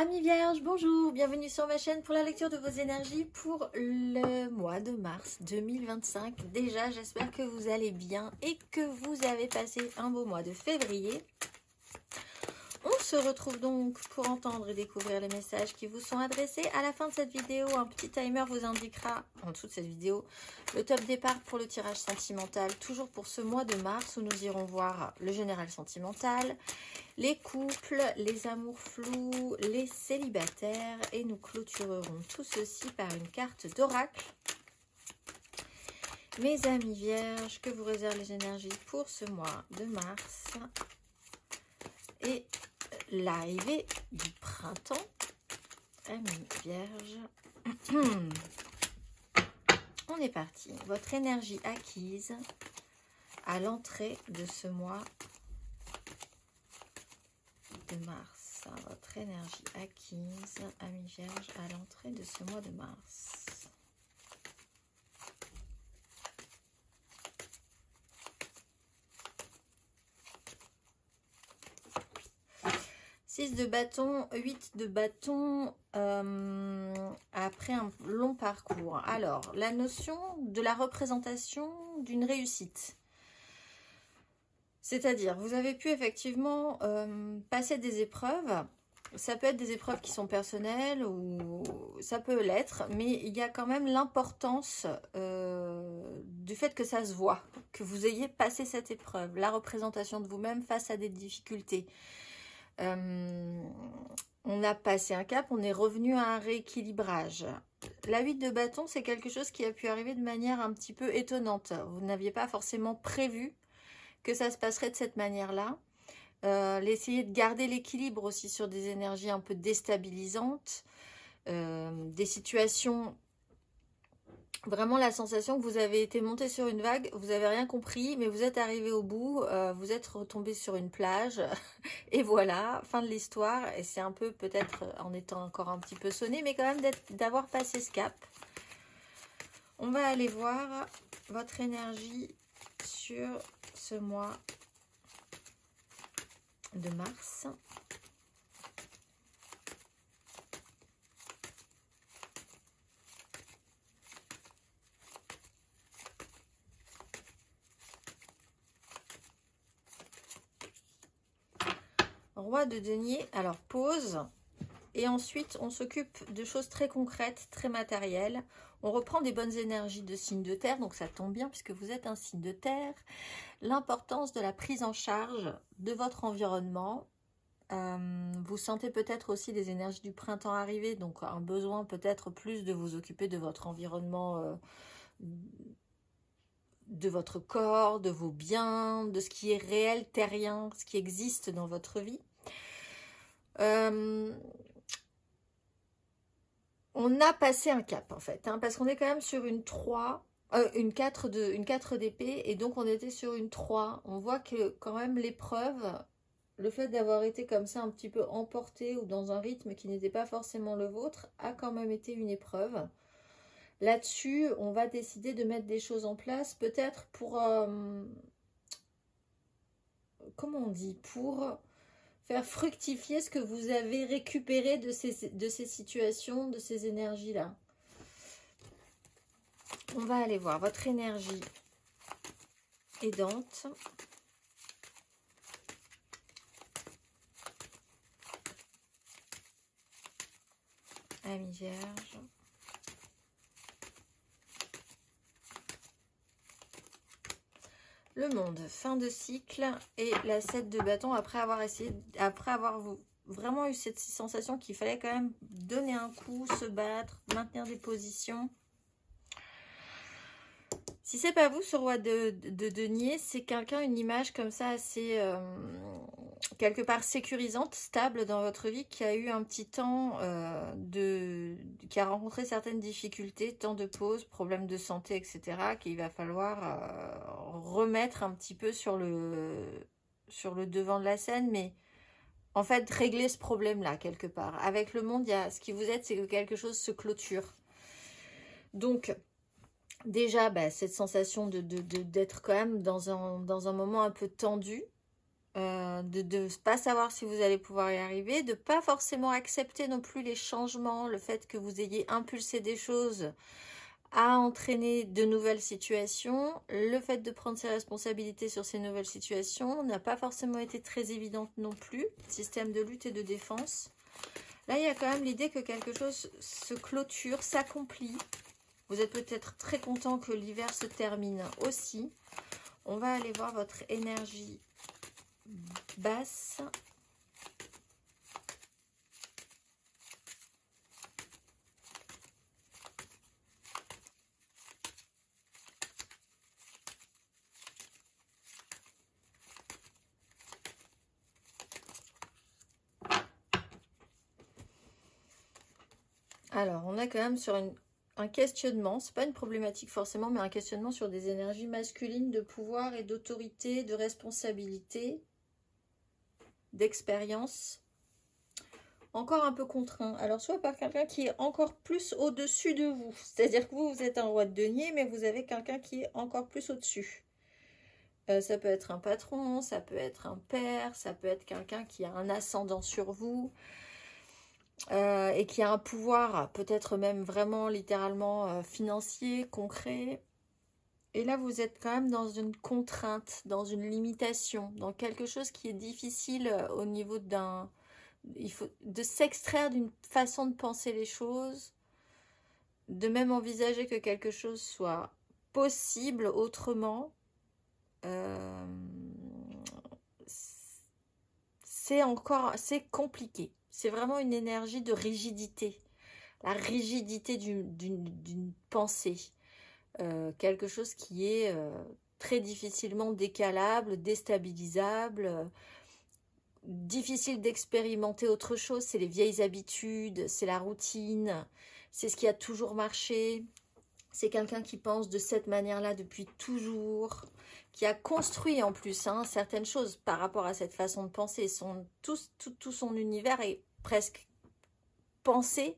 Amis vierges, bonjour, bienvenue sur ma chaîne pour la lecture de vos énergies pour le mois de mars 2025. Déjà, j'espère que vous allez bien et que vous avez passé un beau mois de février. On se retrouve donc pour entendre et découvrir les messages qui vous sont adressés. À la fin de cette vidéo, un petit timer vous indiquera, en dessous de cette vidéo, le top départ pour le tirage sentimental, toujours pour ce mois de mars où nous irons voir le général sentimental, les couples, les amours flous, les célibataires et nous clôturerons tout ceci par une carte d'oracle. Mes amis vierges, que vous réservent les énergies pour ce mois de mars et l'arrivée du printemps. Amis vierges, on est parti. Votre énergie acquise à l'entrée de ce mois de mars. Votre énergie acquise, amis vierges, à l'entrée de ce mois de mars. 6 de bâton, 8 de bâton après un long parcours. Alors, la notion de la représentation d'une réussite. C'est-à-dire, vous avez pu effectivement passer des épreuves. Ça peut être des épreuves qui sont personnelles ou ça peut l'être, mais il y a quand même l'importance du fait que ça se voit, que vous ayez passé cette épreuve, la représentation de vous-même face à des difficultés. On a passé un cap, on est revenu à un rééquilibrage. La 8 de bâton, c'est quelque chose qui a pu arriver de manière un petit peu étonnante. Vous n'aviez pas forcément prévu que ça se passerait de cette manière-là. Essayer de garder l'équilibre aussi sur des énergies un peu déstabilisantes, des situations, vraiment la sensation que vous avez été monté sur une vague, vous n'avez rien compris, mais vous êtes arrivé au bout, vous êtes retombé sur une plage, et voilà, fin de l'histoire, et c'est un peu peut-être en étant encore un petit peu sonné, mais quand même d'avoir passé ce cap. On va aller voir votre énergie sur ce mois de mars. Roi de denier, alors pause, et ensuite on s'occupe de choses très concrètes, très matérielles. On reprend des bonnes énergies de signe de terre, donc ça tombe bien puisque vous êtes un signe de terre. L'importance de la prise en charge de votre environnement. Vous sentez peut-être aussi les énergies du printemps arriver, donc un besoin peut-être plus de vous occuper de votre environnement, de votre corps, de vos biens, de ce qui est réel, terrien, ce qui existe dans votre vie. On a passé un cap en fait, hein, parce qu'on est quand même sur une 3, une 4 d'épée, et donc on était sur une 3. On voit que quand même l'épreuve, le fait d'avoir été comme ça un petit peu emporté ou dans un rythme qui n'était pas forcément le vôtre, a quand même été une épreuve. Là-dessus, on va décider de mettre des choses en place, peut-être pour, comment on dit, pour faire fructifier ce que vous avez récupéré de ces situations, de ces énergies-là. On va aller voir votre énergie aidante. Amis vierges. Le monde, fin de cycle, et la 7 de bâton après avoir vraiment eu cette sensation qu'il fallait quand même donner un coup, se battre, maintenir des positions. Si c'est pas vous, ce roi de denier, c'est quelqu'un, une image comme ça assez quelque part sécurisante, stable dans votre vie, qui a eu un petit temps qui a rencontré certaines difficultés, temps de pause, problèmes de santé, etc., qu'il va falloir remettre un petit peu sur le devant de la scène, mais en fait régler ce problème-là quelque part. Avec le monde, ce qui vous aide, c'est que quelque chose se clôture. Donc déjà, cette sensation d'être quand même dans un moment un peu tendu, de ne pas savoir si vous allez pouvoir y arriver, de pas forcément accepter non plus les changements, le fait que vous ayez impulsé des choses à entraîner de nouvelles situations. Le fait de prendre ses responsabilités sur ces nouvelles situations n'a pas forcément été très évidente non plus. Système de lutte et de défense. Là, il y a quand même l'idée que quelque chose se clôture, s'accomplit. Vous êtes peut-être très content que l'hiver se termine aussi. On va aller voir votre énergie basse. Alors, on a quand même sur un questionnement, c'est pas une problématique forcément, mais un questionnement sur des énergies masculines de pouvoir et d'autorité, de responsabilité, d'expérience. Encore un peu contraint. Alors, soit par quelqu'un qui est encore plus au-dessus de vous. C'est-à-dire que vous êtes un roi de denier, mais vous avez quelqu'un qui est encore plus au-dessus. Ça peut être un patron, ça peut être un père, ça peut être quelqu'un qui a un ascendant sur vous. Et qui a un pouvoir, peut-être même vraiment littéralement financier, concret. Et là, vous êtes quand même dans une contrainte, dans une limitation, dans quelque chose qui est difficile au niveau d'un... Il faut de s'extraire d'une façon de penser les choses, de même envisager que quelque chose soit possible autrement. C'est compliqué. C'est vraiment une énergie de rigidité. La rigidité d'une pensée. Quelque chose qui est très difficilement décalable, déstabilisable, difficile d'expérimenter autre chose. C'est les vieilles habitudes, c'est la routine, c'est ce qui a toujours marché. C'est quelqu'un qui pense de cette manière-là depuis toujours, qui a construit en plus certaines choses par rapport à cette façon de penser. Tout son univers est presque pensé,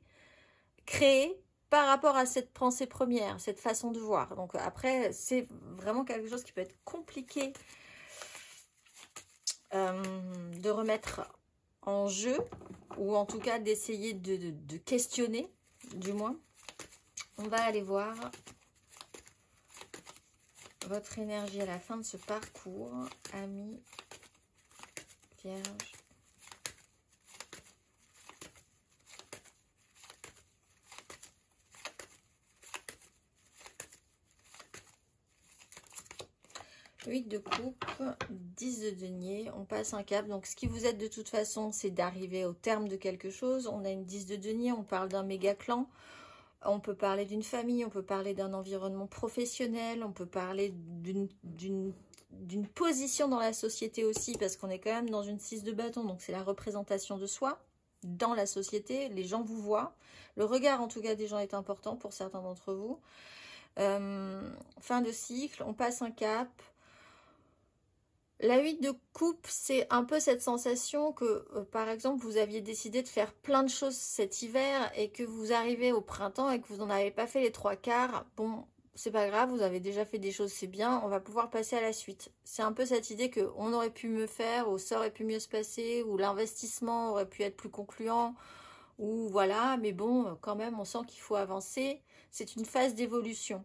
créé par rapport à cette pensée première, cette façon de voir. Donc après, c'est vraiment quelque chose qui peut être compliqué de remettre en jeu, ou en tout cas d'essayer de questionner, du moins. On va aller voir votre énergie à la fin de ce parcours, amis, vierge. Huit de coupe, 10 de denier, on passe un cap. Donc ce qui vous aide de toute façon, c'est d'arriver au terme de quelque chose. On a une 10 de denier, on parle d'un méga clan. On peut parler d'une famille, on peut parler d'un environnement professionnel, on peut parler d'une position dans la société aussi, parce qu'on est quand même dans une 6 de bâton, donc c'est la représentation de soi dans la société. Les gens vous voient. Le regard, en tout cas, des gens est important pour certains d'entre vous. Fin de cycle, on passe un cap. La 8 de coupe, c'est un peu cette sensation que, par exemple, vous aviez décidé de faire plein de choses cet hiver et que vous arrivez au printemps et que vous n'en avez pas fait les 3/4. Bon, c'est pas grave, vous avez déjà fait des choses, c'est bien, on va pouvoir passer à la suite. C'est un peu cette idée qu'on aurait pu mieux faire, ou ça aurait pu mieux se passer, ou l'investissement aurait pu être plus concluant, ou voilà, mais bon, quand même, on sent qu'il faut avancer. C'est une phase d'évolution.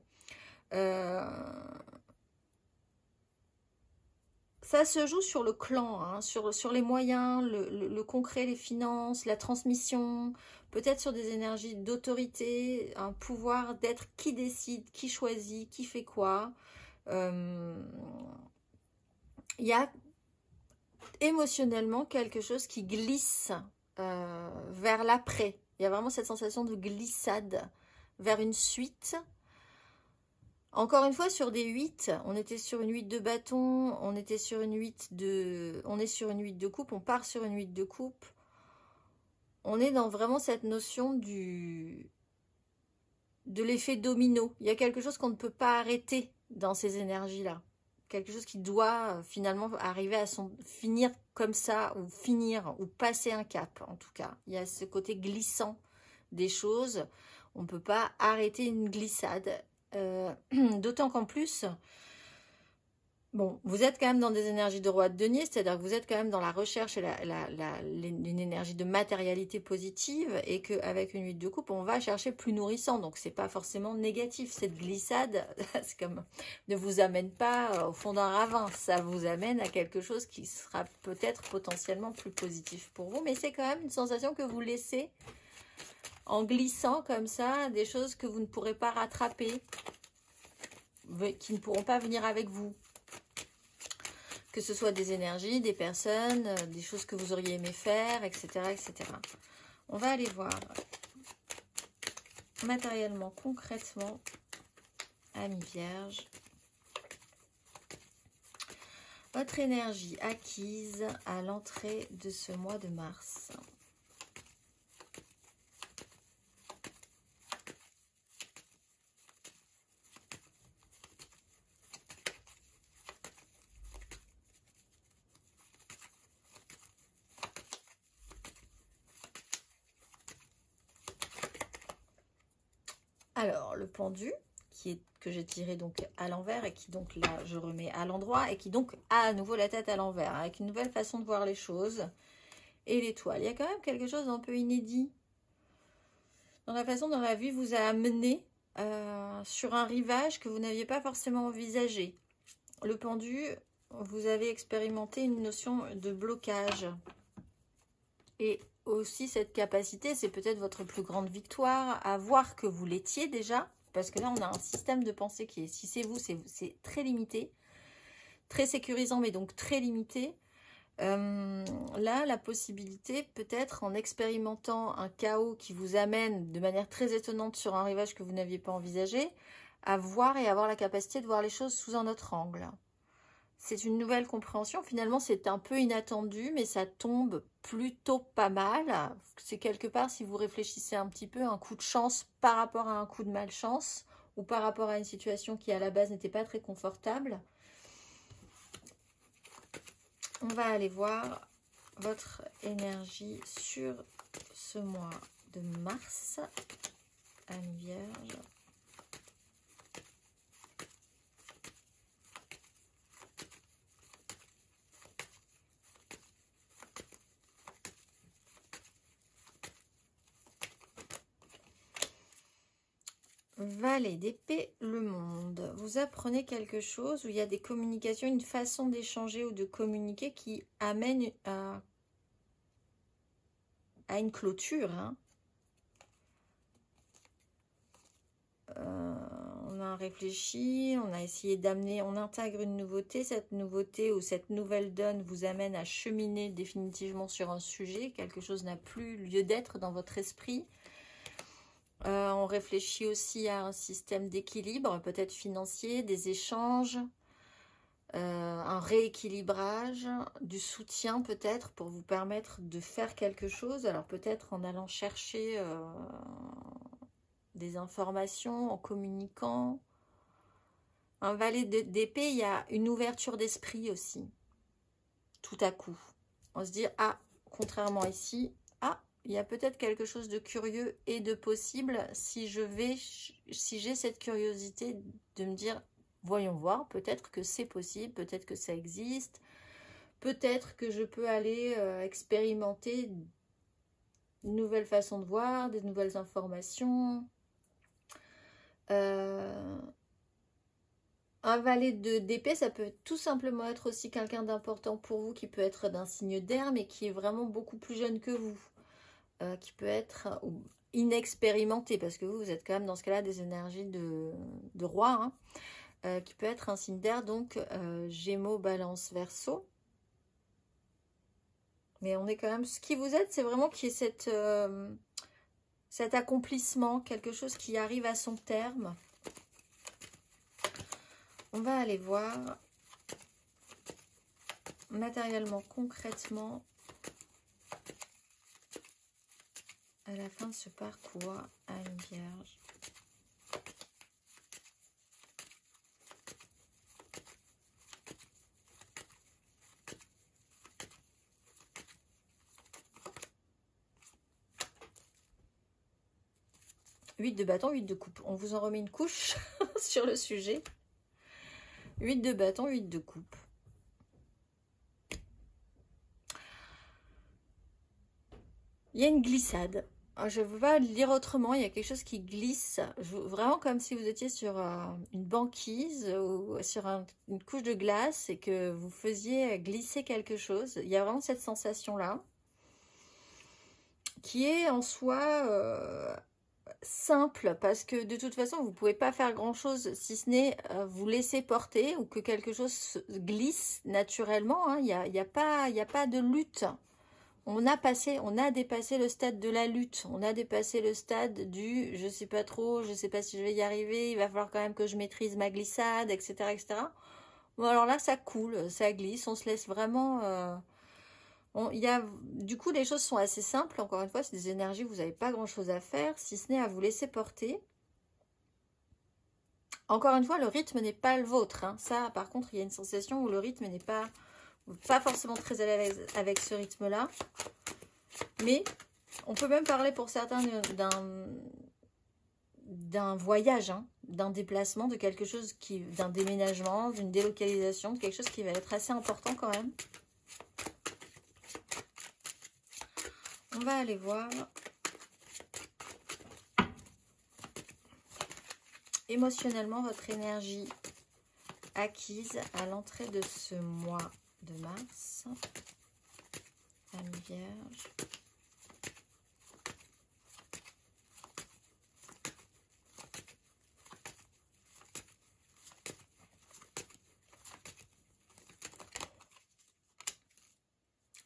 Ça se joue sur le clan, sur les moyens, le concret, les finances, la transmission, peut-être sur des énergies d'autorité, un pouvoir d'être qui décide, qui choisit, qui fait quoi. Il y a émotionnellement quelque chose qui glisse vers l'après. Il y a vraiment cette sensation de glissade vers une suite. Encore une fois, sur des 8, on était sur une 8 de bâton, on était sur une 8 de... On est sur une 8 de coupe, on part sur une 8 de coupe. On est dans vraiment cette notion de l'effet domino. Il y a quelque chose qu'on ne peut pas arrêter dans ces énergies-là. Quelque chose qui doit finalement arriver à finir comme ça, ou finir, ou passer un cap, en tout cas. Il y a ce côté glissant des choses. On ne peut pas arrêter une glissade. D'autant qu'en plus, Bon, vous êtes quand même dans des énergies de roi de denier, c'est-à-dire que vous êtes quand même dans la recherche et une énergie de matérialité positive, et qu'avec une 8 de coupe, on va chercher plus nourrissant. Donc, c'est pas forcément négatif. Cette glissade, c'est comme, ne vous amène pas au fond d'un ravin. Ça vous amène à quelque chose qui sera peut-être potentiellement plus positif pour vous, mais c'est quand même une sensation que vous laissez en glissant comme ça, des choses que vous ne pourrez pas rattraper, qui ne pourront pas venir avec vous. Que ce soit des énergies, des personnes, des choses que vous auriez aimé faire, etc., etc. On va aller voir matériellement, concrètement, Amis Vierge, votre énergie acquise à l'entrée de ce mois de mars. Alors, le pendu, que j'ai tiré donc à l'envers et qui donc là, je remets à l'endroit et qui donc a à nouveau la tête à l'envers, avec une nouvelle façon de voir les choses. Et l'étoile, il y a quand même quelque chose d'un peu inédit dans la façon dont la vie vous a amené sur un rivage que vous n'aviez pas forcément envisagé. Le pendu, vous avez expérimenté une notion de blocage. Et aussi cette capacité, c'est peut-être votre plus grande victoire, à voir que vous l'étiez déjà. Parce que là, on a un système de pensée qui est, si c'est vous, c'est très limité. Très sécurisant, mais donc très limité. Là, la possibilité, peut-être en expérimentant un chaos qui vous amène de manière très étonnante sur un rivage que vous n'aviez pas envisagé, à voir et avoir la capacité de voir les choses sous un autre angle. C'est une nouvelle compréhension. Finalement, c'est un peu inattendu, mais ça tombe plutôt pas mal. C'est quelque part, si vous réfléchissez un petit peu, un coup de chance par rapport à un coup de malchance, ou par rapport à une situation qui, à la base, n'était pas très confortable. On va aller voir votre énergie sur ce mois de mars, Amis Vierge. Valet d'épée, le monde. Vous apprenez quelque chose où il y a des communications, une façon d'échanger ou de communiquer qui amène à une clôture. Hein. On a réfléchi, on a essayé d'amener, on intègre une nouveauté. Cette nouveauté ou cette nouvelle donne vous amène à cheminer définitivement sur un sujet. Quelque chose n'a plus lieu d'être dans votre esprit. On réfléchit aussi à un système d'équilibre, peut-être financier, des échanges, un rééquilibrage, du soutien peut-être pour vous permettre de faire quelque chose. Alors peut-être en allant chercher des informations, en communiquant. Un valet d'épée, il y a une ouverture d'esprit aussi, tout à coup. On se dit, ah, contrairement ici, ah, il y a peut-être quelque chose de curieux et de possible si j'ai cette curiosité de me dire, voyons voir, peut-être que c'est possible, peut-être que ça existe, peut-être que je peux aller expérimenter une nouvelle façon de voir, des nouvelles informations. Un valet d'épée, ça peut tout simplement être aussi quelqu'un d'important pour vous, qui peut être d'un signe d'air, mais qui est vraiment beaucoup plus jeune que vous. Qui peut être inexpérimenté, parce que vous êtes quand même dans ce cas-là des énergies de roi, hein, qui peut être un signe d'air, donc Gémeaux, Balance, Verseau. Mais on est quand même, ce qui vous aide, c'est vraiment qu'il y ait cet accomplissement, quelque chose qui arrive à son terme. On va aller voir matériellement, concrètement, à la fin de ce parcours, Amis Vierge. Huit de bâton, 8 de coupe. On vous en remet une couche sur le sujet. 8 de bâton, 8 de coupe. Il y a une glissade. Je ne veux pas le dire autrement, il y a quelque chose qui glisse, vraiment comme si vous étiez sur une banquise ou sur une couche de glace et que vous faisiez glisser quelque chose. Il y a vraiment cette sensation-là qui est en soi simple parce que de toute façon, vous ne pouvez pas faire grand-chose si ce n'est vous laisser porter ou que quelque chose glisse naturellement. Hein. Il y a pas de lutte. On a dépassé le stade de la lutte, on a dépassé le stade du je sais pas trop, je sais pas si je vais y arriver, il va falloir quand même que je maîtrise ma glissade, etc. etc. Bon alors là ça coule, ça glisse, on se laisse vraiment... du coup les choses sont assez simples, encore une fois c'est des énergies, vous n'avez pas grand chose à faire, si ce n'est à vous laisser porter. Encore une fois le rythme n'est pas le vôtre, hein. Ça par contre il y a une sensation où le rythme n'est pas forcément très à l'aise avec ce rythme-là. Mais on peut même parler pour certains d'un voyage, hein, d'un déplacement, de quelque chose d'un déménagement, d'une délocalisation, de quelque chose qui va être assez important quand même. On va aller voir émotionnellement votre énergie acquise à l'entrée de ce mois de mars. Femme Vierge.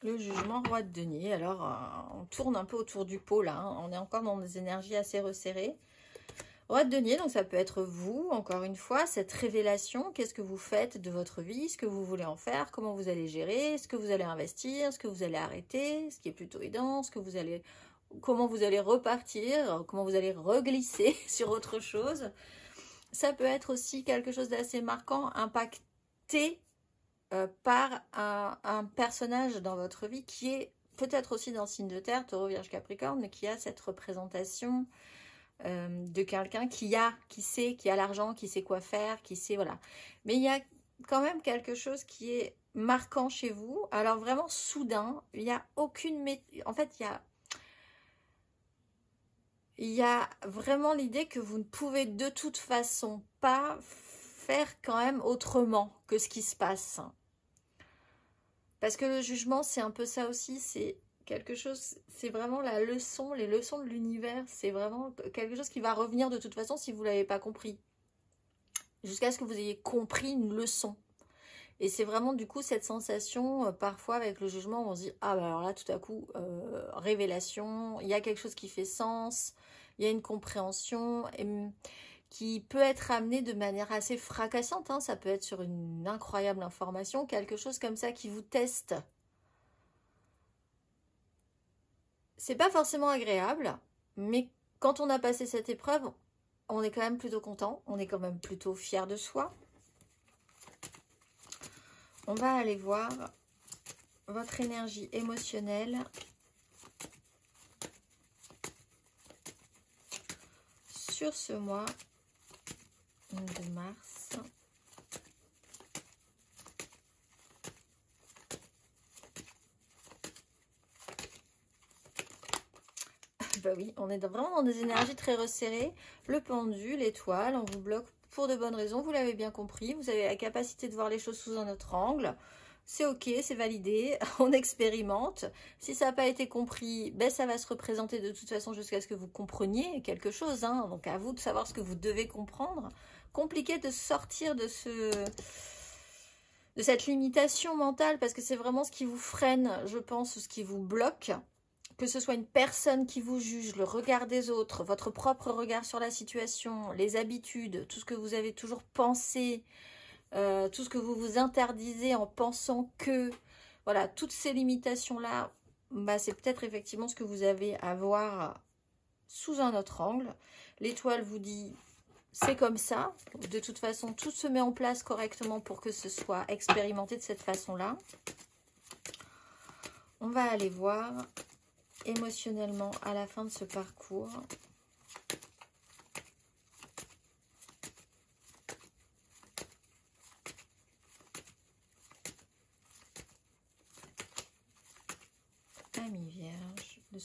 Le jugement, roi de denier. Alors, on tourne un peu autour du pot là. Hein. On est encore dans des énergies assez resserrées. Roi de denier, donc ça peut être vous, encore une fois, cette révélation. Qu'est-ce que vous faites de votre vie? Ce que vous voulez en faire? Comment vous allez gérer? Ce que vous allez investir? Ce que vous allez arrêter? Ce qui est plutôt aidant? Comment vous allez repartir? Comment vous allez reglisser sur autre chose? Ça peut être aussi quelque chose d'assez marquant, impacté par un personnage dans votre vie qui est peut-être aussi dans le signe de terre, Taureau, Vierge, Capricorne, mais qui a cette représentation de quelqu'un qui sait, qui a l'argent, qui sait quoi faire, qui sait, voilà. Mais il y a quand même quelque chose qui est marquant chez vous. Alors vraiment soudain, il n'y a aucune... En fait, il y a vraiment l'idée que vous ne pouvez de toute façon pas faire quand même autrement que ce qui se passe. Parce que le jugement, c'est un peu ça aussi, c'est quelque chose, c'est vraiment la leçon, les leçons de l'univers, c'est vraiment quelque chose qui va revenir de toute façon si vous ne l'avez pas compris. Jusqu'à ce que vous ayez compris une leçon. Et c'est vraiment du coup cette sensation, parfois avec le jugement, on se dit, ah bah alors là tout à coup, révélation, il y a quelque chose qui fait sens, il y a une compréhension, qui peut être amené de manière assez fracassante, hein. Ça peut être sur une incroyable information, quelque chose comme ça qui vous teste. C'est pas forcément agréable, mais quand on a passé cette épreuve, on est quand même plutôt content, on est quand même plutôt fier de soi. On va aller voir votre énergie émotionnelle sur ce mois de mars. Bah oui, on est vraiment dans des énergies très resserrées. Le pendu, l'étoile, on vous bloque pour de bonnes raisons. Vous l'avez bien compris. Vous avez la capacité de voir les choses sous un autre angle. C'est ok, c'est validé. On expérimente. Si ça n'a pas été compris, ben ça va se représenter de toute façon jusqu'à ce que vous compreniez quelque chose. Hein. Donc à vous de savoir ce que vous devez comprendre. Compliqué de sortir de cette limitation mentale parce que c'est vraiment ce qui vous freine, je pense, ce qui vous bloque. Que ce soit une personne qui vous juge, le regard des autres, votre propre regard sur la situation, les habitudes, tout ce que vous avez toujours pensé, tout ce que vous vous interdisez en pensant que, voilà, toutes ces limitations-là, bah, c'est peut-être effectivement ce que vous avez à voir sous un autre angle. L'étoile vous dit, c'est comme ça, de toute façon, tout se met en place correctement pour que ce soit expérimenté de cette façon-là. On va aller voir émotionnellement à la fin de ce parcours.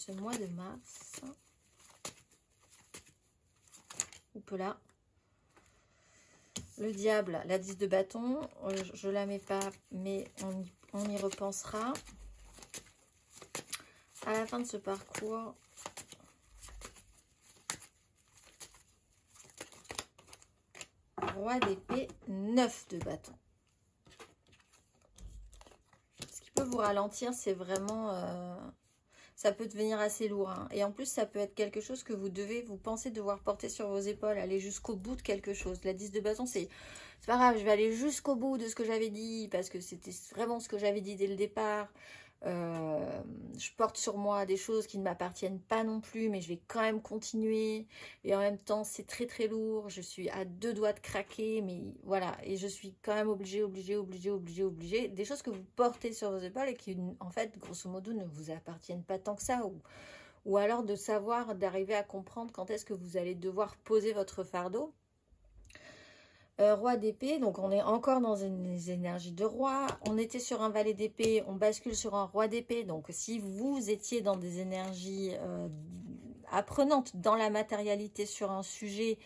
ce mois de mars. Oups là. Le diable, la 10 de bâton, je la mets pas, mais on y repensera. À la fin de ce parcours, roi d'épée, 9 de bâton. Ce qui peut vous ralentir, c'est vraiment... ça peut devenir assez lourd. Hein. Et en plus, ça peut être quelque chose que vous pensez devoir porter sur vos épaules, aller jusqu'au bout de quelque chose. La 10 de bâton, c'est pas grave, je vais aller jusqu'au bout de ce que j'avais dit, parce que c'était vraiment ce que j'avais dit dès le départ. Je porte sur moi des choses qui ne m'appartiennent pas non plus, mais je vais quand même continuer. Et en même temps, c'est très très lourd. Je suis à 2 doigts de craquer, mais voilà. Et je suis quand même obligée. Des choses que vous portez sur vos épaules et qui, en fait, grosso modo, ne vous appartiennent pas tant que ça. Ou alors de savoir, d'arriver à comprendre quand est-ce que vous allez devoir poser votre fardeau. Roi d'épée, donc on est encore dans les énergies de roi. On était sur un valet d'épée, on bascule sur un roi d'épée. Donc si vous étiez dans des énergies apprenantes dans la matérialité sur un sujet,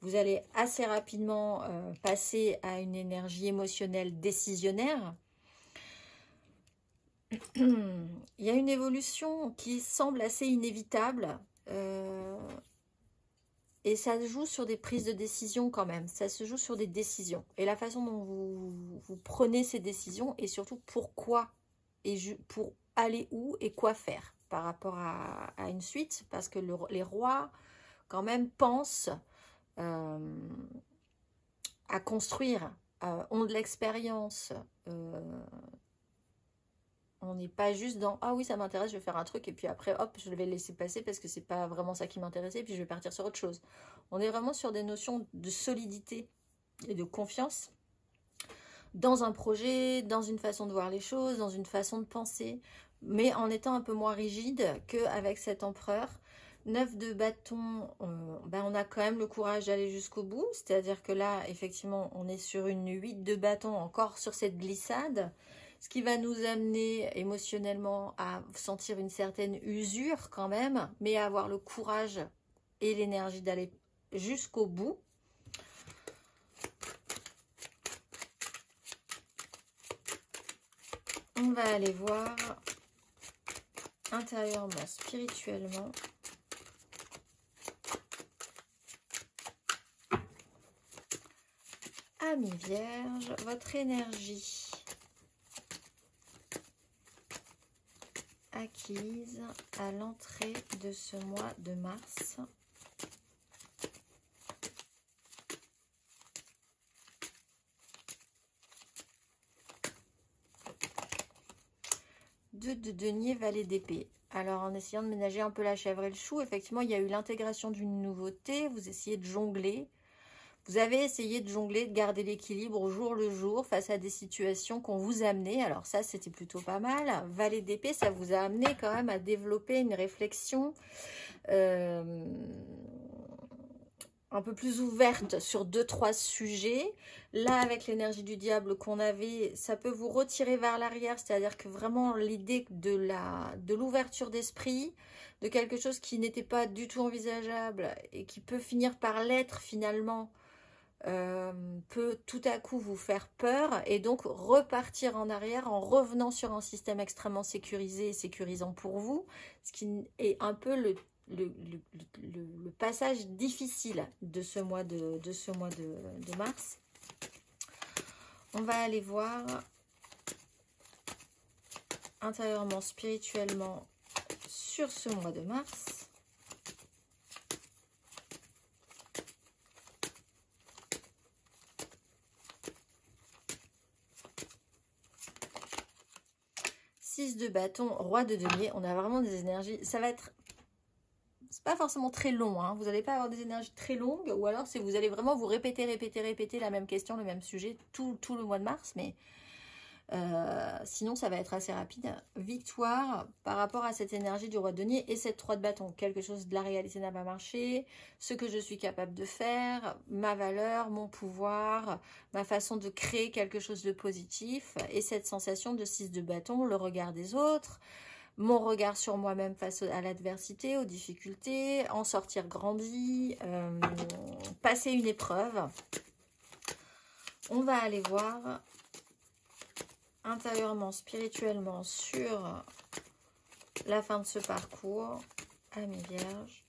vous allez assez rapidement passer à une énergie émotionnelle décisionnaire. Il y a une évolution qui semble assez inévitable. Et ça se joue sur des prises de décision quand même. Ça se joue sur des décisions. Et la façon dont vous prenez ces décisions et surtout pourquoi et pour aller où et quoi faire par rapport à une suite. Parce que les rois quand même pensent à construire, ont de l'expérience. On n'est pas juste dans « Ah oui, ça m'intéresse, je vais faire un truc et puis après, hop, je vais le laisser passer parce que c'est pas vraiment ça qui m'intéressait et puis je vais partir sur autre chose. » On est vraiment sur des notions de solidité et de confiance dans un projet, dans une façon de voir les choses, dans une façon de penser, mais en étant un peu moins rigide qu'avec cet empereur. 9 de bâton, on a quand même le courage d'aller jusqu'au bout, c'est-à-dire que là, effectivement, on est sur une 8 de bâton, encore sur cette glissade, ce qui va nous amener émotionnellement à sentir une certaine usure quand même, mais à avoir le courage et l'énergie d'aller jusqu'au bout. On va aller voir intérieurement, spirituellement. Amis Vierge, votre énergie acquise à l'entrée de ce mois de mars. De denier, valet d'épée. Alors, en essayant de ménager un peu la chèvre et le chou, effectivement, il y a eu l'intégration d'une nouveauté. Vous essayez de jongler. Vous avez essayé de jongler, de garder l'équilibre au jour le jour face à des situations qu'on vous amenait. Alors ça, c'était plutôt pas mal. Valet d'épée, ça vous a amené quand même à développer une réflexion un peu plus ouverte sur 2-3 sujets. Là, avec l'énergie du diable qu'on avait, ça peut vous retirer vers l'arrière. C'est-à-dire que vraiment, l'idée de l'ouverture d'esprit, de quelque chose qui n'était pas du tout envisageable et qui peut finir par l'être finalement, peut tout à coup vous faire peur et donc repartir en arrière en revenant sur un système extrêmement sécurisé et sécurisant pour vous, ce qui est un peu le passage difficile de ce mois de mars. On va aller voir intérieurement, spirituellement sur ce mois de mars. De bâton, roi de denier, on a vraiment des énergies, ça va être, c'est pas forcément très long, hein. Vous n'allez pas avoir des énergies très longues, ou alors c'est vous allez vraiment vous répéter la même question, le même sujet tout le mois de mars, mais sinon ça va être assez rapide. Victoire par rapport à cette énergie du roi de denier et cette 3 de bâton, quelque chose de la réalité n'a pas marché, ce que je suis capable de faire, ma valeur, mon pouvoir, ma façon de créer quelque chose de positif, et cette sensation de 6 de bâton, le regard des autres, mon regard sur moi-même face à l'adversité, aux difficultés, en sortir grandi, passer une épreuve. On va aller voir intérieurement, spirituellement sur la fin de ce parcours, Amis Vierge.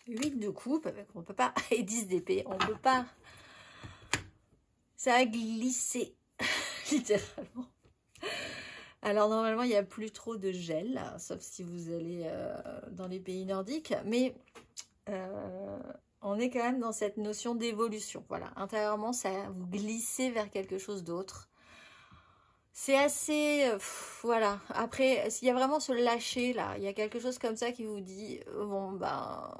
Huit de coupe, on peut pas, et 10 d'épée, on peut pas. Ça a glissé, littéralement. Alors normalement, il n'y a plus trop de gel, là, sauf si vous allez dans les pays nordiques, mais on est quand même dans cette notion d'évolution. Voilà, intérieurement, ça vous glissez vers quelque chose d'autre. C'est assez... voilà. Après, s'il y a vraiment ce lâcher, là, il y a quelque chose comme ça qui vous dit, bon, ben...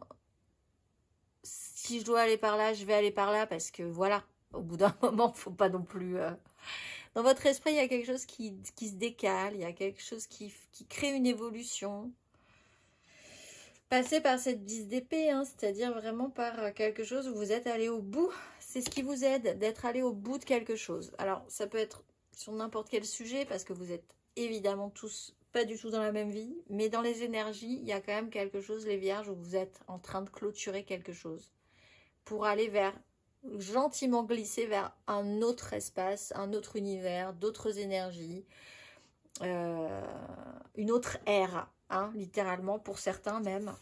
si je dois aller par là, je vais aller par là, parce que, voilà, au bout d'un moment, il ne faut pas non plus... Dans votre esprit, il y a quelque chose qui se décale, il y a quelque chose qui crée une évolution. Passez par cette 10 d'épée, hein, c'est-à-dire vraiment par quelque chose où vous êtes allé au bout. C'est ce qui vous aide, d'être allé au bout de quelque chose. Alors, ça peut être sur n'importe quel sujet, parce que vous êtes évidemment tous pas du tout dans la même vie, mais dans les énergies, il y a quand même quelque chose, les vierges, où vous êtes en train de clôturer quelque chose pour aller vers... gentiment glisser vers un autre espace, un autre univers, d'autres énergies, une autre ère, hein, littéralement, pour certains même.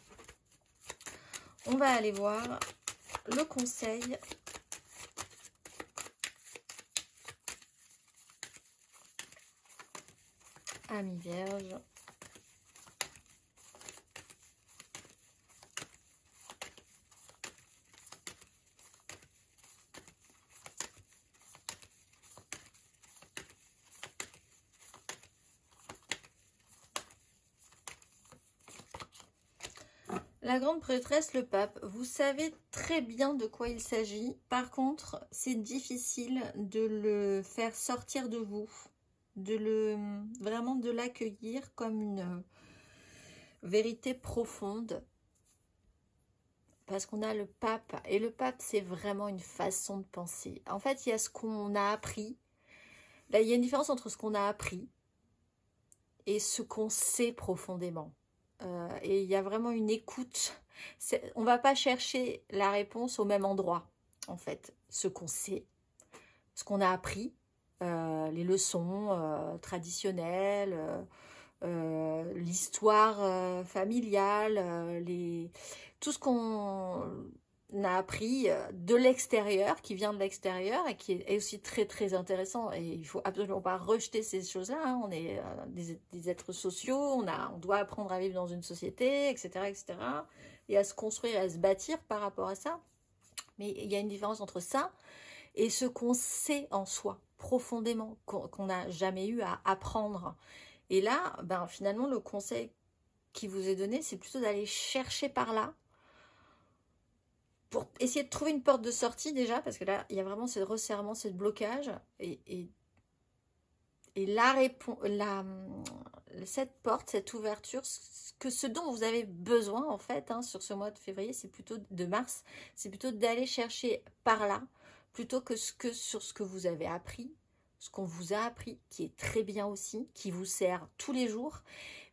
On va aller voir le conseil Amis Vierge. La grande prêtresse, le pape, vous savez très bien de quoi il s'agit. Par contre, c'est difficile de le faire sortir de vous, vraiment de l'accueillir comme une vérité profonde. Parce qu'on a le pape, et le pape, c'est vraiment une façon de penser. En fait, il y a ce qu'on a appris. Là, il y a une différence entre ce qu'on a appris et ce qu'on sait profondément. Et il y a vraiment une écoute. On ne va pas chercher la réponse au même endroit, en fait. Ce qu'on sait, ce qu'on a appris, les leçons traditionnelles, l'histoire familiale, tout ce qu'on a appris de l'extérieur, qui vient de l'extérieur et qui est aussi très très intéressant. Et il ne faut absolument pas rejeter ces choses-là, hein. On est des êtres sociaux, on doit apprendre à vivre dans une société, etc., etc. Et à se construire, à se bâtir par rapport à ça. Mais il y a une différence entre ça et ce qu'on sait en soi, profondément, qu'on n'a jamais eu à apprendre. Et là, ben, finalement, le conseil qui vous est donné, c'est plutôt d'aller chercher par là, pour essayer de trouver une porte de sortie déjà, parce que là, il y a vraiment ce resserrement, ce blocage, et cette porte, cette ouverture, ce dont vous avez besoin, en fait, hein, sur ce mois de février, c'est plutôt de mars, c'est plutôt d'aller chercher par là, plutôt que sur ce que vous avez appris, ce qu'on vous a appris, qui est très bien aussi, qui vous sert tous les jours,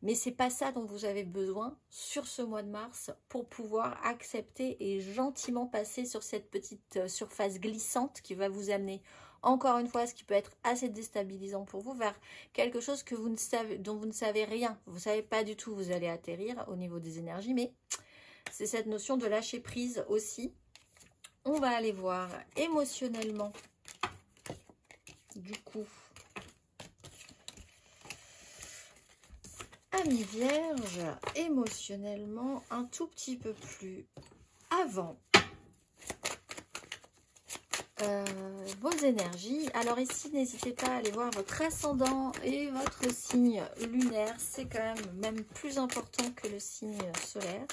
mais c'est pas ça dont vous avez besoin sur ce mois de mars pour pouvoir accepter et gentiment passer sur cette petite surface glissante qui va vous amener, encore une fois, ce qui peut être assez déstabilisant pour vous, vers quelque chose que dont vous ne savez rien. Vous ne savez pas du tout où vous allez atterrir au niveau des énergies, mais c'est cette notion de lâcher prise aussi. On va aller voir émotionnellement, du coup, Amis Vierge, émotionnellement, un tout petit peu plus avant vos énergies. Alors ici, n'hésitez pas à aller voir votre ascendant et votre signe lunaire. C'est quand même plus important que le signe solaire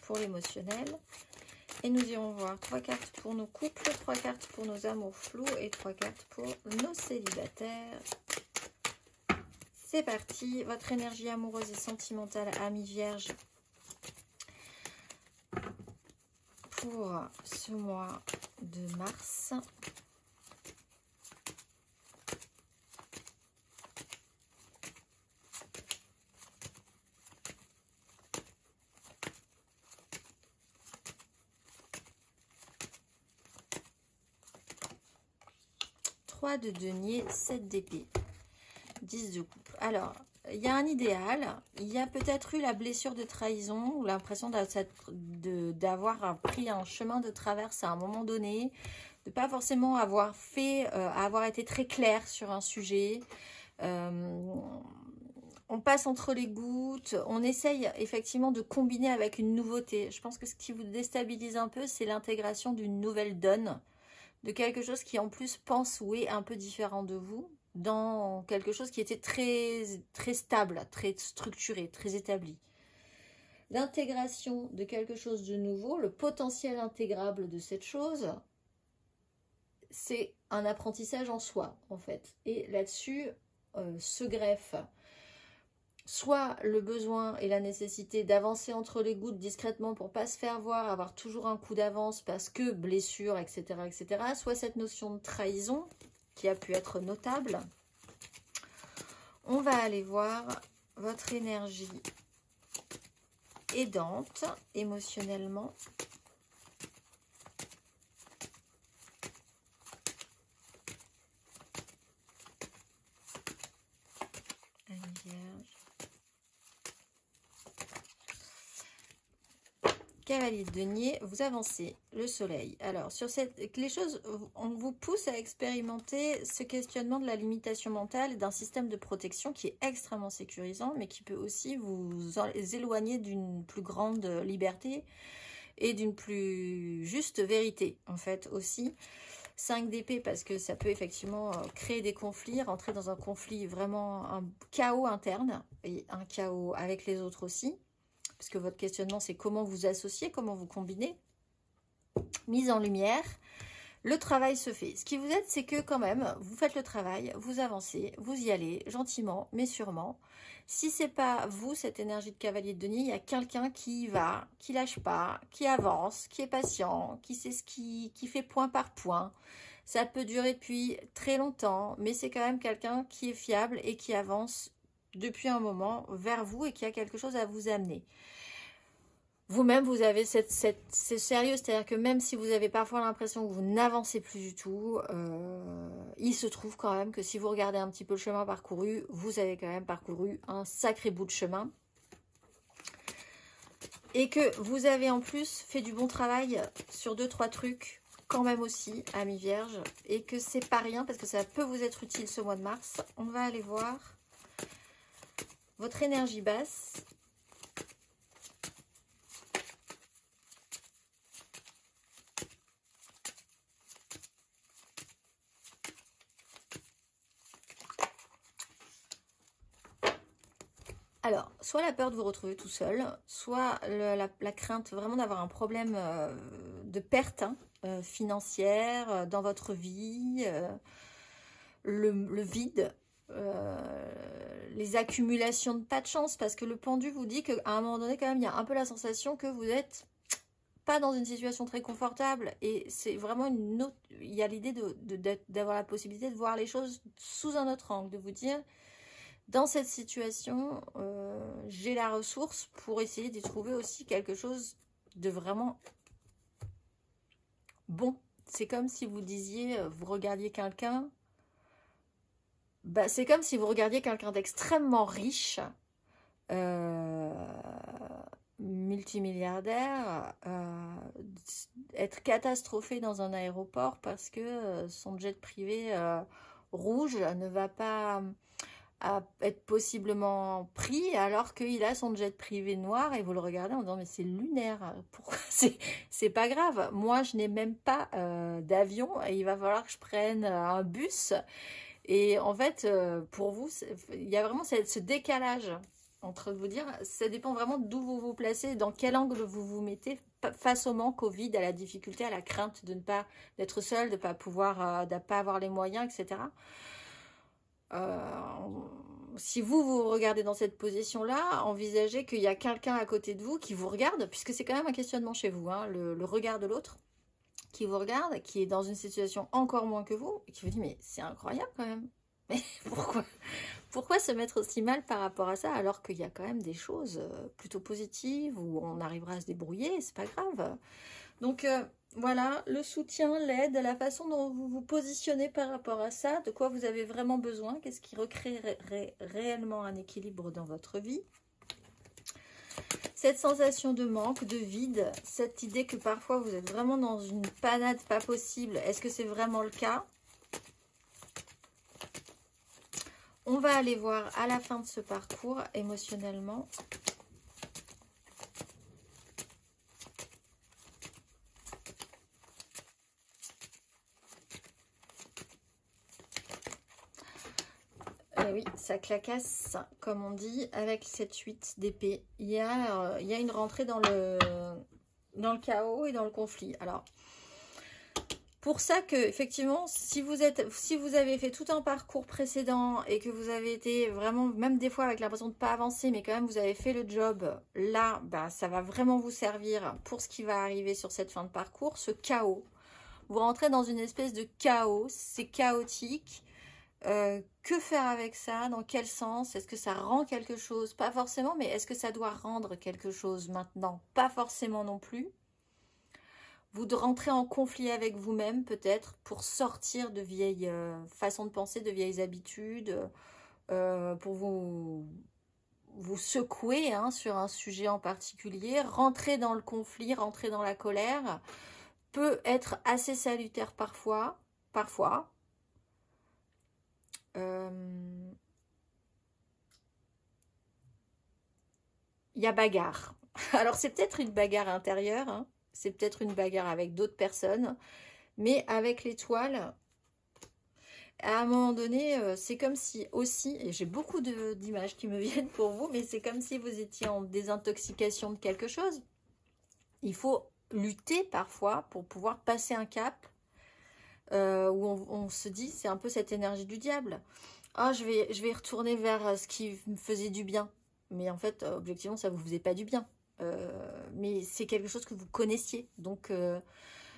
pour l'émotionnel. Et nous irons voir 3 cartes pour nos couples, 3 cartes pour nos amours flous et 3 cartes pour nos célibataires. C'est parti, votre énergie amoureuse et sentimentale, Amis Vierge, pour ce mois de Mars. De denier, 7 d'épée, 10 de coupe. Alors, il y a un idéal, il y a peut-être eu la blessure de trahison ou l'impression d'avoir pris un chemin de traverse à un moment donné, de pas forcément avoir avoir été très clair sur un sujet. On passe entre les gouttes, on essaye effectivement de combiner avec une nouveauté. Je pense que ce qui vous déstabilise un peu, c'est l'intégration d'une nouvelle donne, de quelque chose qui en plus pense ou est un peu différent de vous, dans quelque chose qui était très, très stable, très structuré, très établi. L'intégration de quelque chose de nouveau, le potentiel intégrable de cette chose, c'est un apprentissage en soi, en fait. Et là-dessus se greffe soit le besoin et la nécessité d'avancer entre les gouttes discrètement pour pas se faire voir, avoir toujours un coup d'avance parce que blessure, etc., etc. Soit cette notion de trahison qui a pu être notable. On va aller voir votre énergie aidante émotionnellement. Cavalier de denier, vous avancez, le soleil. Alors, les choses, on vous pousse à expérimenter ce questionnement de la limitation mentale et d'un système de protection qui est extrêmement sécurisant, mais qui peut aussi vous éloigner d'une plus grande liberté et d'une plus juste vérité, en fait, aussi. 5 d'épée, parce que ça peut effectivement créer des conflits, rentrer dans un conflit, vraiment un chaos interne, et un chaos avec les autres aussi. Parce que votre questionnement, c'est comment vous associer, comment vous combiner. Mise en lumière, le travail se fait. Ce qui vous aide, c'est que quand même, vous faites le travail, vous avancez, vous y allez, gentiment, mais sûrement. Si c'est pas vous, cette énergie de cavalier de denier, il y a quelqu'un qui y va, qui lâche pas, qui avance, qui est patient, qui sait qui fait point par point. Ça peut durer depuis très longtemps, mais c'est quand même quelqu'un qui est fiable et qui avance depuis un moment vers vous et qui a quelque chose à vous amener. Vous-même, vous avez c'est sérieux, c'est-à-dire que même si vous avez parfois l'impression que vous n'avancez plus du tout, il se trouve quand même que si vous regardez un petit peu le chemin parcouru, vous avez quand même parcouru un sacré bout de chemin. Et que vous avez en plus fait du bon travail sur 2-3 trucs, quand même aussi, amis vierges, et que c'est pas rien parce que ça peut vous être utile ce mois de mars. On va aller voir votre énergie basse. Alors, soit la peur de vous retrouver tout seul, soit la crainte vraiment d'avoir un problème de perte financière dans votre vie, le vide, les accumulations de pas de chance, parce que le pendu vous dit qu'à un moment donné, quand même, il y a un peu la sensation que vous n'êtes pas dans une situation très confortable, et c'est vraiment une autre... Il y a l'idée d'avoir la possibilité de voir les choses sous un autre angle, de vous dire... Dans cette situation, j'ai la ressource pour essayer d'y trouver aussi quelque chose de vraiment bon. C'est comme si vous disiez, vous regardiez quelqu'un, c'est comme si vous regardiez quelqu'un d'extrêmement riche, multimilliardaire, être catastrophé dans un aéroport parce que son jet privé rouge ne va pas... à être possiblement pris alors qu'il a son jet privé noir et vous le regardez en disant mais c'est lunaire, pourquoi c'est pas grave, moi je n'ai même pas d'avion et il va falloir que je prenne un bus. Et en fait pour vous il y a vraiment ce décalage entre vous dire, ça dépend vraiment d'où vous vous placez, dans quel angle vous vous mettez face au manque, au vide, à la difficulté, à la crainte de ne pas d'être seul, de pas pouvoir, de pas avoir les moyens, etc. Si vous regardez dans cette position-là, envisagez qu'il y a quelqu'un à côté de vous qui vous regarde, puisque c'est quand même un questionnement chez vous, hein, le regard de l'autre, qui vous regarde, qui est dans une situation encore moins que vous, et qui vous dit, mais c'est incroyable quand même. Mais pourquoi se mettre aussi mal par rapport à ça, alors qu'il y a quand même des choses plutôt positives, où on arrivera à se débrouiller, c'est pas grave. Donc voilà, le soutien, l'aide, la façon dont vous vous positionnez par rapport à ça, de quoi vous avez vraiment besoin, qu'est-ce qui recrée réellement un équilibre dans votre vie. Cette sensation de manque, de vide, cette idée que parfois vous êtes vraiment dans une panade pas possible, est-ce que c'est vraiment le cas? On va aller voir à la fin de ce parcours émotionnellement. Et oui, ça clacasse, comme on dit, avec cette 8 d'épée. Il y a une rentrée dans le chaos et dans le conflit. Alors, pour ça que, effectivement, si vous avez fait tout un parcours précédent et que vous avez été vraiment, même des fois avec l'impression de ne pas avancer, mais quand même vous avez fait le job, là, bah, ça va vraiment vous servir pour ce qui va arriver sur cette fin de parcours, ce chaos. Vous rentrez dans une espèce de chaos, c'est chaotique. Que faire avec ça? Dans quel sens? Est-ce que ça rend quelque chose? Pas forcément, mais est-ce que ça doit rendre quelque chose maintenant? Pas forcément non plus. Vous rentrez en conflit avec vous-même peut-être pour sortir de vieilles façons de penser, de vieilles habitudes, pour vous secouer sur un sujet en particulier. Rentrer dans le conflit, rentrer dans la colère peut être assez salutaire parfois. Il y a bagarre. Alors c'est peut-être une bagarre intérieure, hein. C'est peut-être une bagarre avec d'autres personnes, mais avec l'étoile, à un moment donné, c'est comme si aussi, et j'ai beaucoup d'images qui me viennent pour vous, mais c'est comme si vous étiez en désintoxication de quelque chose. Il faut lutter parfois pour pouvoir passer un cap où on se dit, c'est un peu cette énergie du diable. Ah, je vais retourner vers ce qui me faisait du bien. Mais en fait, objectivement, ça ne vous faisait pas du bien. Mais c'est quelque chose que vous connaissiez. Donc,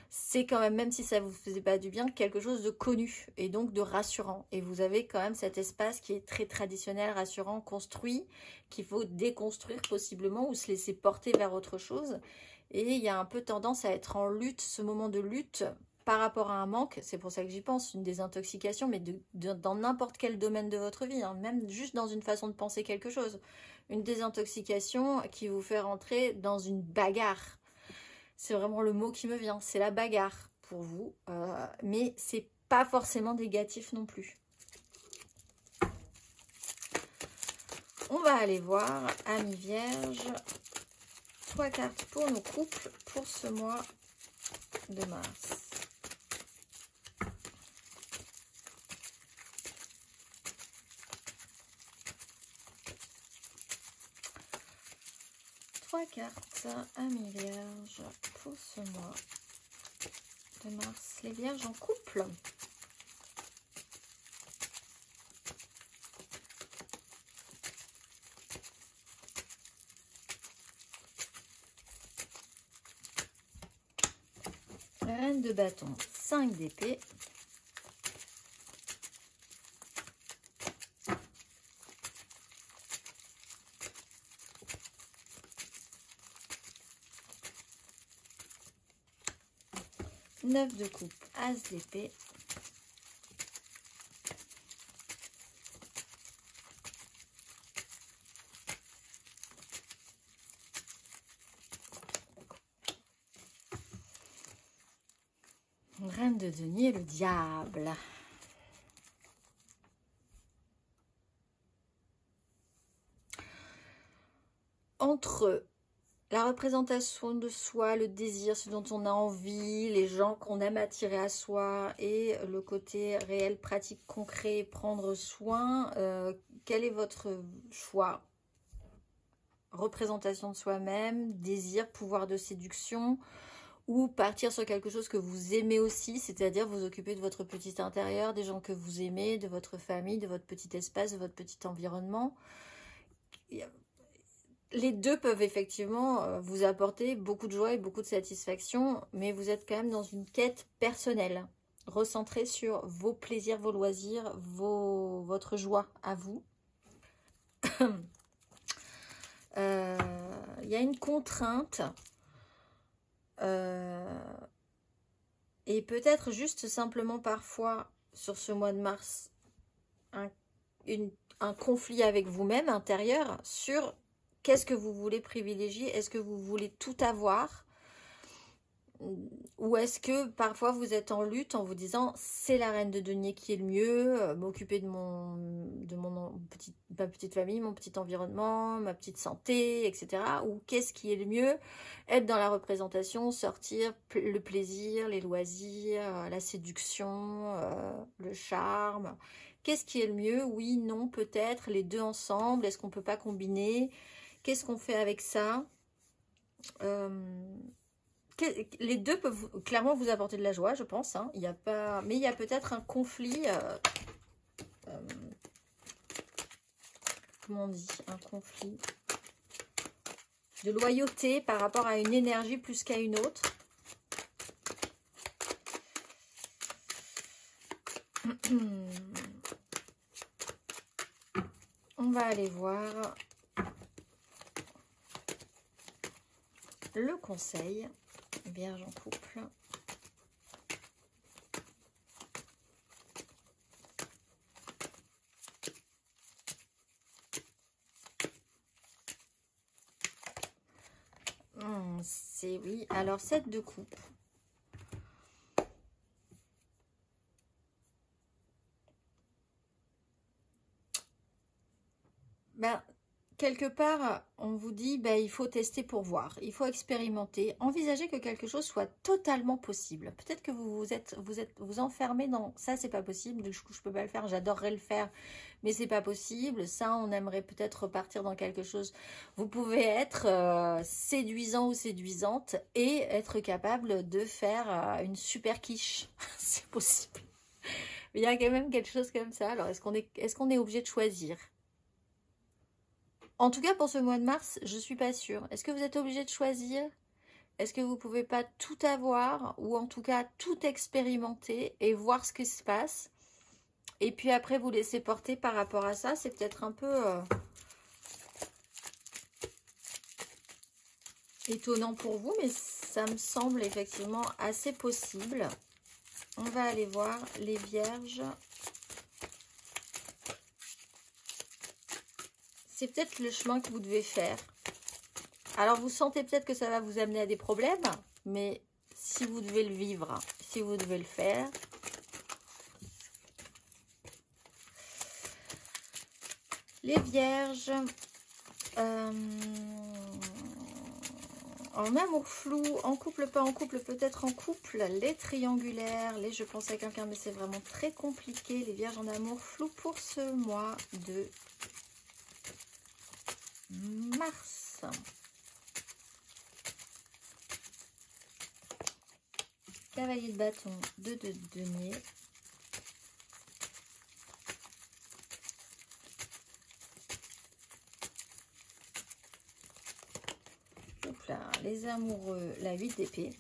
c'est quand même si ça ne vous faisait pas du bien, quelque chose de connu et donc de rassurant. Et vous avez quand même cet espace qui est très traditionnel, rassurant, construit, qu'il faut déconstruire possiblement ou se laisser porter vers autre chose. Et il y a un peu tendance à être en lutte, ce moment de lutte par rapport à un manque. C'est pour ça que j'y pense, une désintoxication, mais dans n'importe quel domaine de votre vie, hein, même juste dans une façon de penser quelque chose. Une désintoxication qui vous fait rentrer dans une bagarre. C'est vraiment le mot qui me vient, c'est la bagarre pour vous, mais c'est pas forcément négatif non plus. On va aller voir, amis vierges, 3 cartes pour nos couples pour ce mois de mars. Cartes, amis vierges, pour ce mois de mars. Les vierges en couple. Reine de bâton, 5 d'épée. Neuf de coupe, as d'épée. Reine de denier, le diable. Entre la représentation de soi, le désir, ce dont on a envie, les gens qu'on aime attirer à soi et le côté réel, pratique, concret, prendre soin, quel est votre choix? Représentation de soi-même, désir, pouvoir de séduction, ou partir sur quelque chose que vous aimez aussi, c'est-à-dire vous occuper de votre petit intérieur, des gens que vous aimez, de votre famille, de votre petit espace, de votre petit environnement. les deux peuvent effectivement vous apporter beaucoup de joie et beaucoup de satisfaction, mais vous êtes quand même dans une quête personnelle, recentrée sur vos plaisirs, vos loisirs, votre joie à vous. Il y a une contrainte et peut-être juste simplement parfois sur ce mois de mars un conflit avec vous-même intérieur sur qu'est-ce que vous voulez privilégier. Est-ce que vous voulez tout avoir ou est-ce que parfois vous êtes en lutte en vous disant c'est la reine de denier qui est le mieux, m'occuper de ma petite famille, mon petit environnement, ma petite santé, etc. Ou qu'est-ce qui est le mieux? Être dans la représentation, sortir, le plaisir, les loisirs, la séduction, le charme. Qu'est-ce qui est le mieux? Oui, non, peut-être, les deux ensemble. Est-ce qu'on peut pas combiner? Qu'est-ce qu'on fait avec ça? Les deux peuvent clairement vous apporter de la joie, je pense. Hein. Il y a pas... Mais il y a peut-être un conflit... comment on dit? Un conflit de loyauté par rapport à une énergie plus qu'à une autre. On va aller voir le conseil. Vierge en couple. C'est oui. Alors, 7 de coupe. Ben, quelque part, on vous dit, ben, il faut tester pour voir, il faut expérimenter, envisager que quelque chose soit totalement possible. Peut-être que vous enfermez dans ça, c'est pas possible, du coup je peux pas le faire, j'adorerais le faire, mais c'est pas possible. Ça, on aimerait peut-être repartir dans quelque chose. Vous pouvez être séduisant ou séduisante et être capable de faire une super quiche. C'est possible. Mais il y a quand même quelque chose comme ça. Alors, est-ce qu'on est obligé de choisir? En tout cas, pour ce mois de mars, je suis pas sûre. Est-ce que vous êtes obligé de choisir? Est-ce que vous pouvez pas tout avoir ou en tout cas tout expérimenter et voir ce qui se passe? Et puis après, vous laisser porter par rapport à ça. C'est peut-être un peu étonnant pour vous, mais ça me semble effectivement assez possible. On va aller voir les vierges. C'est peut-être le chemin que vous devez faire. Alors, vous sentez peut-être que ça va vous amener à des problèmes, mais si vous devez le vivre, si vous devez le faire. Les vierges, en amour flou, en couple, pas en couple, peut-être en couple, les triangulaires, je pense à quelqu'un, mais c'est vraiment très compliqué. Les vierges en amour flou pour ce mois de mars. Cavalier de bâton, 2 de denier. Oups là, les amoureux, la 8 d'épée.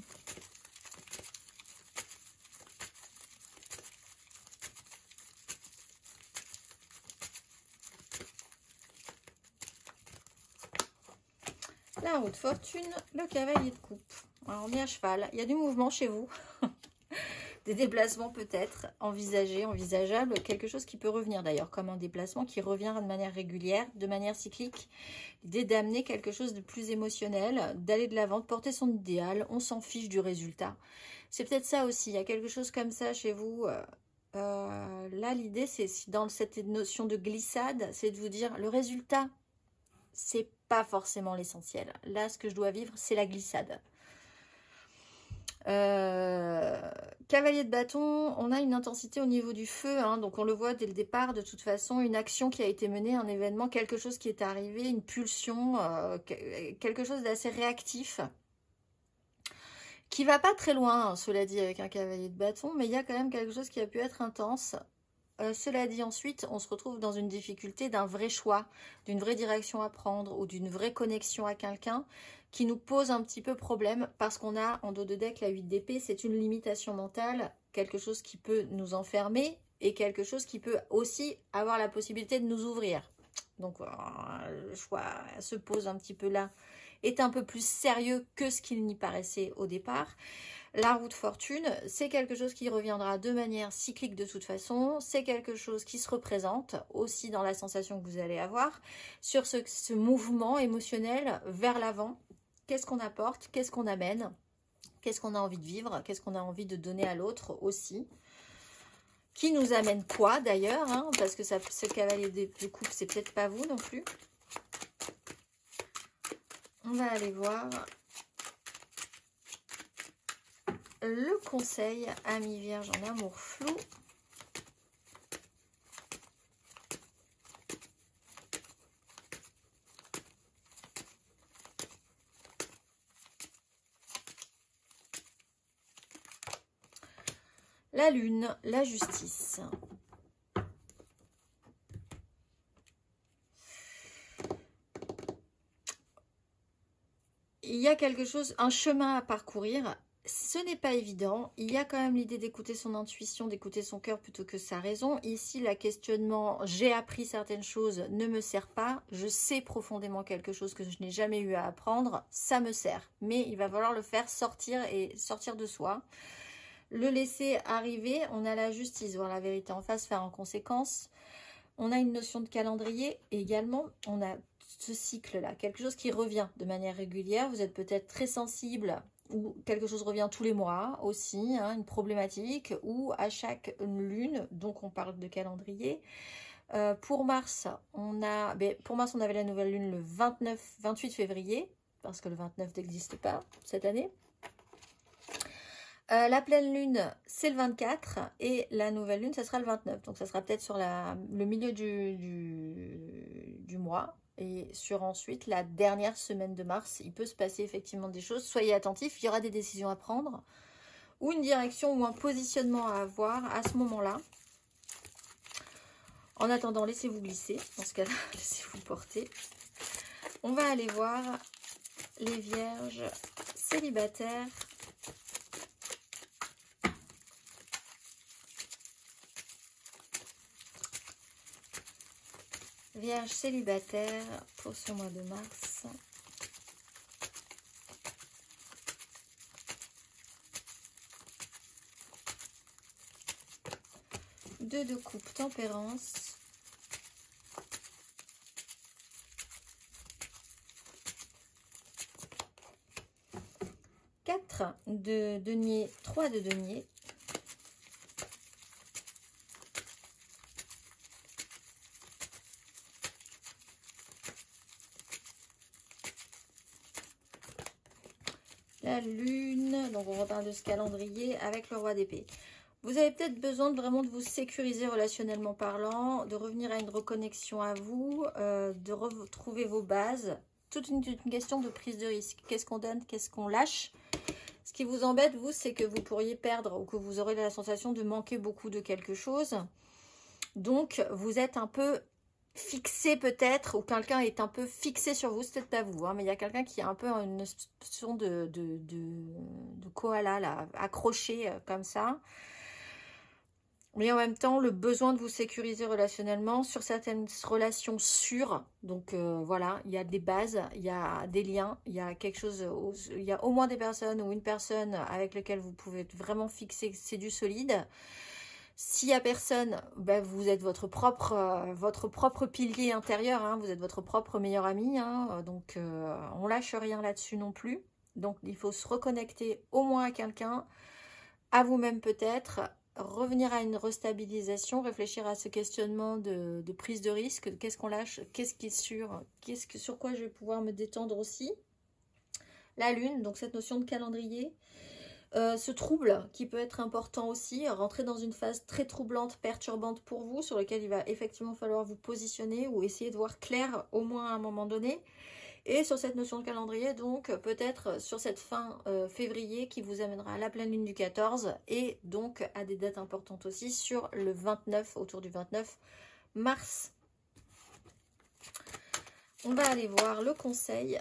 La roue de fortune, le cavalier de coupe. Alors on est à cheval, il y a du mouvement chez vous. Des déplacements peut-être envisagés, envisageables, quelque chose qui peut revenir d'ailleurs, comme un déplacement qui revient de manière régulière, de manière cyclique. L'idée d'amener quelque chose de plus émotionnel, d'aller de l'avant, de porter son idéal, on s'en fiche du résultat. C'est peut-être ça aussi, il y a quelque chose comme ça chez vous. Là, l'idée, c'est dans cette notion de glissade, c'est de vous dire, le résultat, c'est pas forcément l'essentiel. Là, ce que je dois vivre, c'est la glissade. Cavalier de bâton, on a une intensité au niveau du feu, hein, donc on le voit dès le départ, de toute façon, une action qui a été menée, un événement, quelque chose qui est arrivé, une pulsion, quelque chose d'assez réactif, qui va pas très loin, hein, cela dit, avec un cavalier de bâton, mais il y a quand même quelque chose qui a pu être intense, Cela dit, ensuite, on se retrouve dans une difficulté d'un vrai choix, d'une vraie direction à prendre ou d'une vraie connexion à quelqu'un qui nous pose un petit peu problème parce qu'on a en dos de deck la 8 d'épée, c'est une limitation mentale, quelque chose qui peut nous enfermer et quelque chose qui peut aussi avoir la possibilité de nous ouvrir. Donc le choix se pose un petit peu là, est un peu plus sérieux que ce qu'il n'y paraissait au départ. La roue de fortune, c'est quelque chose qui reviendra de manière cyclique de toute façon. C'est quelque chose qui se représente aussi dans la sensation que vous allez avoir sur ce mouvement émotionnel vers l'avant. Qu'est-ce qu'on apporte? Qu'est-ce qu'on amène? Qu'est-ce qu'on a envie de vivre? Qu'est-ce qu'on a envie de donner à l'autre aussi? Qui nous amène quoi d'ailleurs, hein, parce que ça, ce cavalier de coupe, c'est peut-être pas vous non plus. On va aller voir le conseil ami vierge en amour flou. La lune, la justice. Il y a quelque chose, un chemin à parcourir. Ce n'est pas évident. Il y a quand même l'idée d'écouter son intuition, d'écouter son cœur plutôt que sa raison. Ici, le questionnement, j'ai appris certaines choses, ne me sert pas. Je sais profondément quelque chose que je n'ai jamais eu à apprendre. Ça me sert. Mais il va falloir le faire sortir et sortir de soi. Le laisser arriver, on a la justice, voir la vérité en face, faire en conséquence. On a une notion de calendrier et également, on a ce cycle-là, quelque chose qui revient de manière régulière. Vous êtes peut-être très sensible ou quelque chose revient tous les mois aussi, hein, une problématique, ou à chaque lune, donc on parle de calendrier. Pour Mars, on avait la nouvelle lune le 28 février, parce que le 29 n'existe pas cette année. La pleine lune, c'est le 24 et la nouvelle lune, ça sera le 29. Donc, ça sera peut-être sur le milieu du mois et sur ensuite la dernière semaine de mars. Il peut se passer effectivement des choses. Soyez attentifs, il y aura des décisions à prendre ou une direction ou un positionnement à avoir à ce moment-là. En attendant, laissez-vous glisser. Dans ce cas-là, laissez-vous porter. On va aller voir les vierges célibataires. Vierge célibataire pour ce mois de mars. Deux de coupe, tempérance. Quatre de denier, 3 de denier. La lune, donc on reparle de ce calendrier avec le roi d'épée. Vous avez peut-être besoin vraiment de vous sécuriser relationnellement parlant, de revenir à une reconnexion à vous, de retrouver vos bases. Toute une question de prise de risque. Qu'est-ce qu'on donne, qu'est-ce qu'on lâche? Ce qui vous embête, vous, c'est que vous pourriez perdre ou que vous aurez la sensation de manquer beaucoup de quelque chose. Donc, vous êtes un peu fixé peut-être, ou quelqu'un est un peu fixé sur vous, c'est peut-être pas vous, hein, mais il y a quelqu'un qui a un peu une notion de koala, là, accroché comme ça. Mais en même temps, le besoin de vous sécuriser relationnellement sur certaines relations sûres. Donc voilà, il y a des bases, il y a des liens, il y a quelque chose, il y a au moins des personnes ou une personne avec laquelle vous pouvez vraiment fixer que c'est du solide. S'il n'y a personne, ben vous êtes votre propre pilier intérieur, hein, vous êtes votre propre meilleur ami, hein, donc on lâche rien là-dessus non plus. Donc il faut se reconnecter au moins à quelqu'un, à vous-même peut-être, revenir à une restabilisation, réfléchir à ce questionnement de prise de risque, qu'est-ce qu'on lâche, qu'est-ce qui est sûr, sur quoi je vais pouvoir me détendre aussi. La lune, donc cette notion de calendrier. Ce trouble qui peut être important aussi, rentrer dans une phase très troublante, perturbante pour vous, sur laquelle il va effectivement falloir vous positionner ou essayer de voir clair au moins à un moment donné. Et sur cette notion de calendrier, donc peut-être sur cette fin février qui vous amènera à la pleine lune du 14 et donc à des dates importantes aussi sur le 29, autour du 29 mars. On va aller voir le conseil.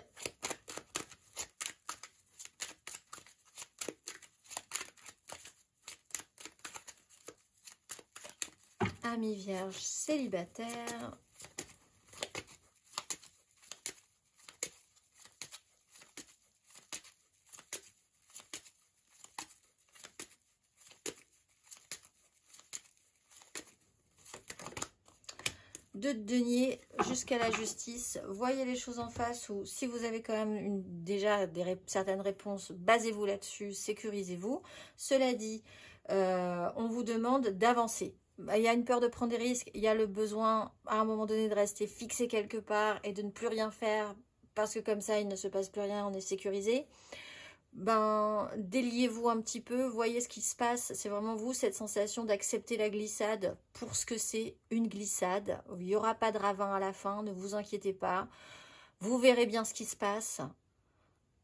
Amis vierges célibataires. De denier jusqu'à la justice, voyez les choses en face, ou si vous avez quand même déjà certaines réponses, basez-vous là-dessus, sécurisez-vous. Cela dit, on vous demande d'avancer. Il y a une peur de prendre des risques, il y a le besoin à un moment donné de rester fixé quelque part et de ne plus rien faire parce que comme ça il ne se passe plus rien, on est sécurisé. Ben, déliez-vous un petit peu, voyez ce qui se passe. C'est vraiment vous, cette sensation d'accepter la glissade pour ce que c'est, une glissade. Il n'y aura pas de ravin à la fin, ne vous inquiétez pas. Vous verrez bien ce qui se passe.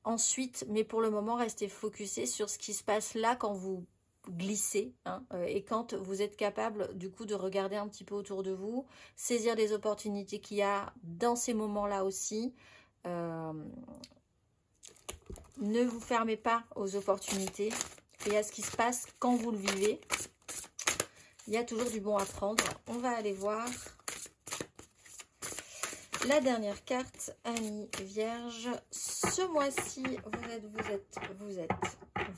Ensuite, mais pour le moment, restez focusé sur ce qui se passe là quand vous glissez. Hein, et quand vous êtes capable, du coup, de regarder un petit peu autour de vous, saisir les opportunités qu'il y a dans ces moments-là aussi. Ne vous fermez pas aux opportunités et à ce qui se passe quand vous le vivez. Il y a toujours du bon à prendre. On va aller voir la dernière carte, amis vierges. Ce mois-ci,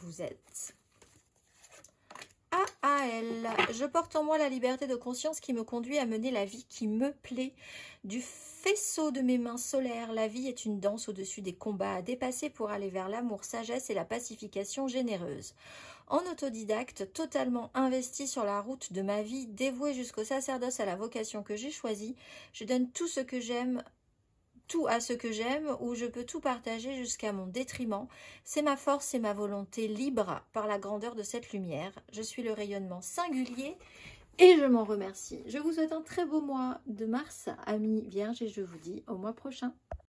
vous êtes AAL. Je porte en moi la liberté de conscience qui me conduit à mener la vie qui me plaît. Du faisceau de mes mains solaires, la vie est une danse au-dessus des combats à dépasser pour aller vers l'amour, sagesse et la pacification généreuse. En autodidacte, totalement investi sur la route de ma vie, dévoué jusqu'au sacerdoce à la vocation que j'ai choisie, je donne tout ce que j'aime, tout à ce que j'aime, où je peux tout partager jusqu'à mon détriment. C'est ma force et ma volonté libre par la grandeur de cette lumière. Je suis le rayonnement singulier et je m'en remercie. Je vous souhaite un très beau mois de mars, amis vierges, et je vous dis au mois prochain.